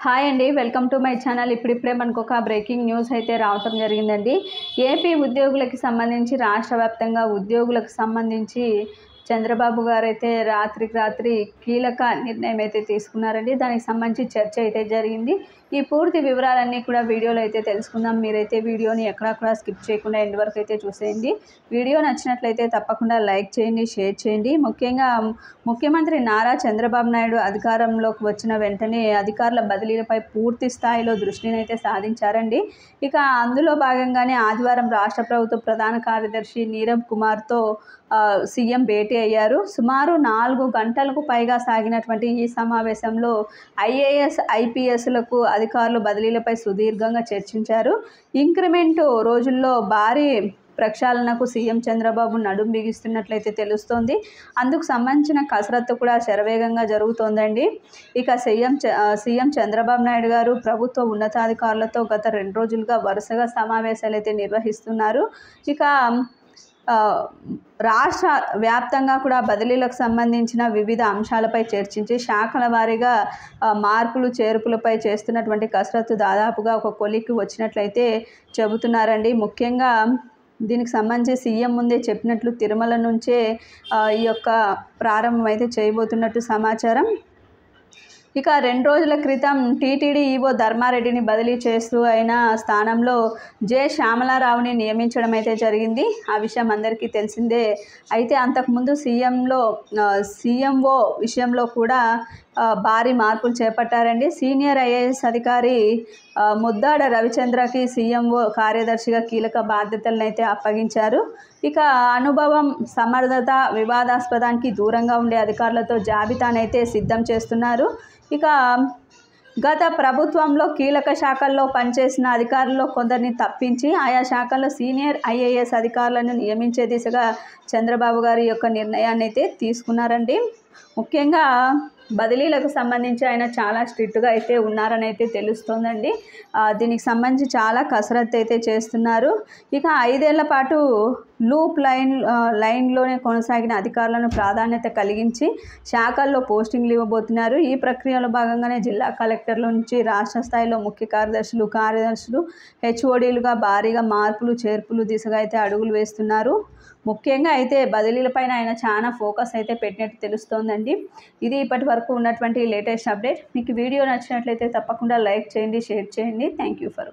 Hi అండి, welcome to my channel. ఇప్పుడిప్పుడే మనకు ఒక బ్రేకింగ్ న్యూస్ అయితే రావటం జరిగిందండి. ఏపీ ఉద్యోగులకు సంబంధించి రాష్ట్ర వ్యాప్తంగా ఉద్యోగులకు సంబంధించి చంద్రబాబు గారు అయితే రాత్రికి రాత్రి కీలక నిర్ణయం అయితే తీసుకున్నారండి. దానికి సంబంధించి చర్చ అయితే జరిగింది. ఈ పూర్తి వివరాలన్నీ కూడా వీడియోలో అయితే తెలుసుకుందాం. మీరైతే వీడియోని ఎక్కడా కూడా స్కిప్ చేయకుండా ఎండ్ వరకు అయితే చూసేయండి. వీడియో నచ్చినట్లయితే తప్పకుండా లైక్ చేయండి, షేర్ చేయండి. ముఖ్యంగా ముఖ్యమంత్రి నారా చంద్రబాబు నాయుడు అధికారంలోకి వచ్చిన వెంటనే అధికారుల బదిలీలపై పూర్తి స్థాయిలో దృష్టిని అయితే సాధించారండి. ఇక అందులో భాగంగానే ఆదివారం రాష్ట్ర ప్రభుత్వ ప్రధాన కార్యదర్శి నీరబ్ కుమార్తో సీఎం భేటీ అయ్యారు. సుమారు 4 గంటలకు పైగా సాగినటువంటి ఈ సమావేశంలో ఐఏఎస్, ఐపీఎస్లకు అధికారులు బదిలీలపై సుదీర్ఘంగా చర్చించారు. ఇంక్రిమెంట్ రోజుల్లో భారీ ప్రక్షాళనకు సీఎం చంద్రబాబు నడుం బిగిస్తున్నట్లయితే తెలుస్తోంది. అందుకు సంబంధించిన కసరత్తు కూడా శరవేగంగా జరుగుతోందండి. ఇక సీఎం చంద్రబాబు నాయుడు గారు ప్రభుత్వ ఉన్నతాధికారులతో గత 2 రోజులుగా వరుసగా సమావేశాలు అయితే నిర్వహిస్తున్నారు. ఇక రాష్ట్ర వ్యాప్తంగా కూడా బదిలీలకు సంబంధించిన వివిధ అంశాలపై చర్చించి శాఖల వారీగా మార్పులు చేర్పులపై చేస్తున్నటువంటి కసరత్తు దాదాపుగా ఒక కొలిక్కి వచ్చినట్లయితే చెబుతున్నారండి. ముఖ్యంగా దీనికి సంబంధించి సీఎం ముందే చెప్పినట్లు తిరుమల నుంచే ఈ యొక్క ప్రారంభం అయితే చేయబోతున్నట్టు సమాచారం. ఇక 2 రోజుల క్రితం టీటీడీ ఈవో ధర్మారెడ్డిని బదిలీ చేస్తూ ఆయన స్థానంలో జె శ్యామలారావుని నియమించడం అయితే జరిగింది. ఆ విషయం అందరికీ తెలిసిందే. అయితే అంతకుముందు సీఎంఓ విషయంలో కూడా భారీ మార్పులు చేపట్టారండి. సీనియర్ ఐఏఎస్ అధికారి ముద్దాడ రవిచంద్రకి సీఎంఓ కార్యదర్శిగా కీలక బాధ్యతలను అయితే అప్పగించారు. ఇక అనుభవం, సమర్థత, వివాదాస్పదానికి దూరంగా ఉండే అధికారులతో జాబితానైతే సిద్ధం చేస్తున్నారు. ఇక గత ప్రభుత్వంలో కీలక శాఖల్లో పనిచేసిన అధికారుల్లో కొందరిని తప్పించి ఆయా శాఖల్లో సీనియర్ ఐఏఎస్ అధికారులను నియమించే దిశగా చంద్రబాబు గారి యొక్క నిర్ణయాన్ని అయితే తీసుకున్నారండి. ముఖ్యంగా బదిలీలకు సంబంధించి ఆయన చాలా స్ట్రిక్ట్గా అయితే ఉన్నారని అయితే తెలుస్తోందండి. దీనికి సంబంధించి చాలా కసరత్తు అయితే చేస్తున్నారు. ఇక 5 ఏళ్ల పాటు లూప్ లైన్లోనే కొనసాగిన అధికారులను ప్రాధాన్యత కలిగించి శాఖల్లో పోస్టింగ్లు ఇవ్వబోతున్నారు. ఈ ప్రక్రియలో భాగంగానే జిల్లా కలెక్టర్ల నుంచి రాష్ట్ర స్థాయిలో ముఖ్య కార్యదర్శులు, హెచ్ఓడీలుగా భారీగా మార్పులు చేర్పులు దిశగా అయితే అడుగులు వేస్తున్నారు. ముఖ్యంగా అయితే బదిలీలపైన ఆయన చాలా ఫోకస్ అయితే పెట్టినట్టు తెలుస్తోందండి. ఇది ఇప్పటి వరకు ఉన్నటువంటి లేటెస్ట్ అప్డేట్. మీకు వీడియో నచ్చినట్లయితే తప్పకుండా లైక్ చేయండి, షేర్ చేయండి. Thank you for